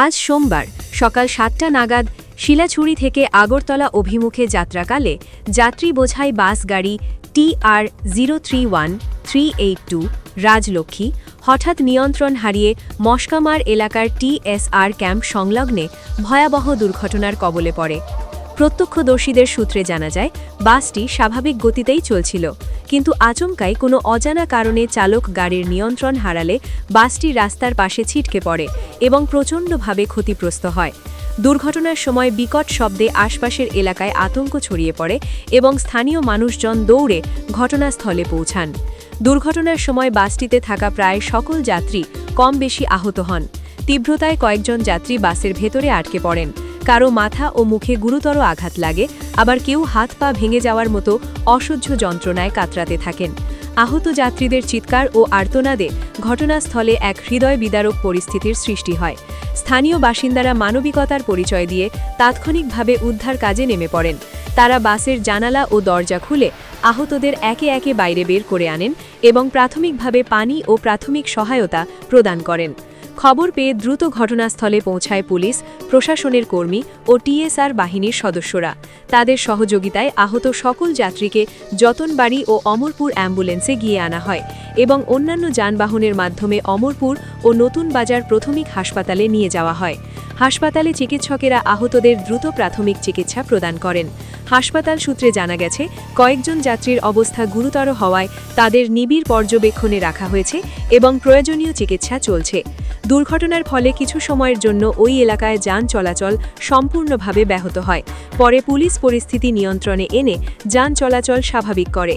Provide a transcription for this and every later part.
আজ সোমবার সকাল ৭টা নাগাদ শিলাছড়ি থেকে আগরতলা অভিমুখে যাত্রাকালে যাত্রী বোঝাই বাস গাড়ি TR031382 রাজলক্ষ্মী হঠাৎ নিয়ন্ত্রণ হারিয়ে মস্কামার এলাকার TSR ক্যাম্প সংলগ্নে ভয়াবহ দুর্ঘটনার কবলে পড়ে। প্রত্যক্ষদর্শীদের সূত্রে জানা যায়, বাসটি স্বাভাবিক গতিতেই চলছিল, কিন্তু আচমকাই কোনো অজানা কারণে চালক গাড়ির নিয়ন্ত্রণ হারালে বাসটি রাস্তার পাশে ছিটকে পড়ে এবং প্রচণ্ডভাবে ক্ষতিগ্রস্ত হয়। দুর্ঘটনার সময় বিকট শব্দে আশপাশের এলাকায় আতঙ্ক ছড়িয়ে পড়ে এবং স্থানীয় মানুষজন দৌড়ে ঘটনাস্থলে পৌঁছান। দুর্ঘটনার সময় বাসটিতে থাকা প্রায় সকল যাত্রী কম বেশি আহত হন। তীব্রতায় কয়েকজন যাত্রী বাসের ভেতরে আটকে পড়েন। কারো মাথা ও মুখে গুরুতর আঘাত লাগে, আবার কেউ হাত পা ভেঙে যাওয়ার মতো অসহ্য যন্ত্রণায় কাতরাতে থাকেন। আহত যাত্রীদের চিৎকার ও আর্তনাদে ঘটনাস্থলে এক হৃদয় বিদারক পরিস্থিতির সৃষ্টি হয়। স্থানীয় বাসিন্দারা মানবিকতার পরিচয় দিয়ে তাৎক্ষণিকভাবে উদ্ধার কাজে নেমে পড়েন। তারা বাসের জানালা ও দরজা খুলে আহতদের একে একে বাইরে বের করে আনেন এবং প্রাথমিকভাবে পানি ও প্রাথমিক সহায়তা প্রদান করেন। খবর পেয়ে দ্রুত ঘটনাস্থলে পৌঁছায় পুলিশ, প্রশাসনের কর্মী ও TSR বাহিনীর সদস্যরা। তাদের সহযোগিতায় আহত সকল যাত্রীকে যতনবাড়ি ও অমরপুর অ্যাম্বুলেন্সে গিয়ে আনা হয় এবং অন্যান্য যানবাহনের মাধ্যমে অমরপুর ও নতুন বাজার প্রাথমিক হাসপাতালে নিয়ে যাওয়া হয়। হাসপাতালে চিকিৎসকেরা আহতদের দ্রুত প্রাথমিক চিকিৎসা প্রদান করেন। হাসপাতাল সূত্রে জানা গেছে, কয়েকজন যাত্রীর অবস্থা গুরুতর হওয়ায় তাদের নিবিড় পর্যবেক্ষণে রাখা হয়েছে এবং প্রয়োজনীয় চিকিৎসা চলছে। দুর্ঘটনার ফলে কিছু সময়ের জন্য ওই এলাকায় যান চলাচল সম্পূর্ণভাবে ব্যাহত হয়। পরে পুলিশ পরিস্থিতি নিয়ন্ত্রণে এনে যান চলাচল স্বাভাবিক করে।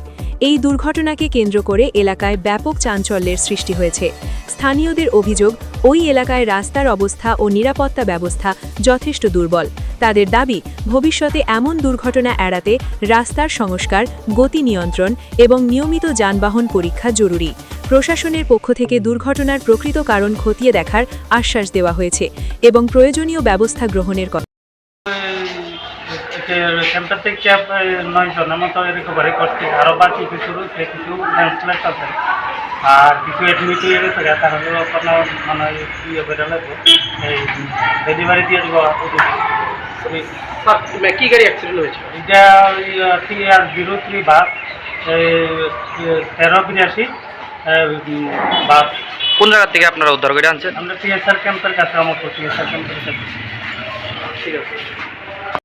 এই দুর্ঘটনাকে কেন্দ্র করে এলাকায় ব্যাপক চাঞ্চল্যের সৃষ্টি হয়েছে। স্থানীয়দের অভিযোগ, ওই এলাকায় রাস্তার অবস্থা ও নিরাপত্তা ব্যবস্থা যথেষ্ট দুর্বল। তাদের দাবি, ভবিষ্যতে এমন দুর্ঘটনা এড়াতে রাস্তার সংস্কার, গতি নিয়ন্ত্রণ এবং নিয়মিত যানবাহন পরীক্ষা জরুরি। প্রশাসনের পক্ষ থেকে দুর্ঘটনার প্রকৃত কারণ খতিয়ে দেখার আশ্বাস দেওয়া হয়েছে এবং প্রয়োজনীয় ব্যবস্থা গ্রহণের কথা। সেন্টার থেকে 9 জনের মতো রিকভারি করছে, আরও বাকি কিছু রয়েছে, কিছু ট্রান্সপ্লেট আছে আর কিছু অ্যাডমিট হয়ে গেছে। তাহলে কোনো মানে ইয়ে বেরোলে এই ডেলিভারি দিয়ে দেবো। কি গাড়ি অ্যাক্সিডেন্ট হয়েছে? এটা TR03 বাস 1382 বাস। কোন জায়গা থেকে আপনারা উদ্ধার করে আনছেন? আমরা TSR ক্যাম্পের কাছে, আমার TSR ক্যাম্পের কাছে। ঠিক আছে।